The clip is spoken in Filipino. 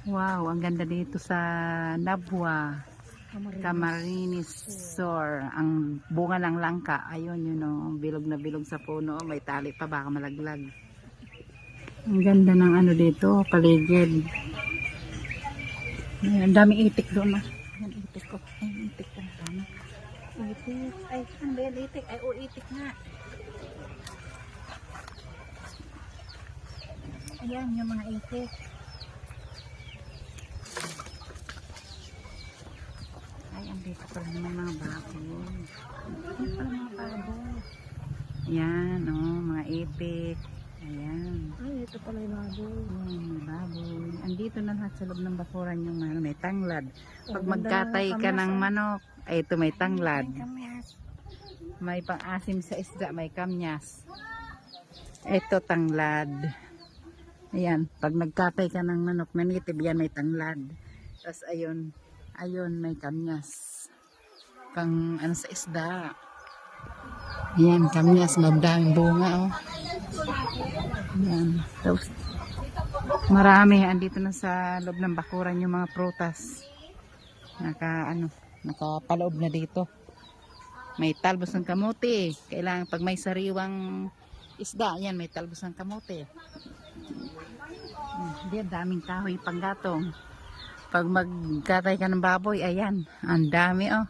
Wow, ang ganda dito sa Nabwa, Camarines Sur. Ang bunga ng langka. Ayun, yun o. Bilog na bilog sa puno. May tali pa, baka malaglag. Ang ganda ng ano dito, paligid. Ay, ang daming itik doon. Ayan, itik ko. Ay, itik ka. Itik. Ay, ang bayan itik. Ay, o, itik nga. Ayan, yung mga itik. Ay, ang dito pala ng mga baboy. Ay, pala mga baboy. Ayan, oh, mga itik. Ayan. Ay, ito pala yung baboy. Ayan, may baboy. Andito na lahat sa loob ng bakuran yung ano, may tanglad. Pag Oh, ganda magkatay ng ka kamyas, ng oh. manok, ay ito may tanglad. Ay, kamyas. May pang-asim sa isda, may kamyas. Ito tanglad. Ayan, pag nagkatay ka ng manok, nanitib yan, may tanglad. Tapos ayun, ayun, may kamyas. Pang ano sa isda. Ayan, kamyas, mabdang bunga, oh. Ayan. Tapos, marami, andito na sa loob ng bakuran yung mga prutas. Nakapaloob na dito. May talbos ng kamote. Kailangan pag may sariwang isda, yan, may talbos ng kamote. Hindi, daming kahoy panggatong. Pag magkatay ka ng baboy, ayan, ang dami, oh.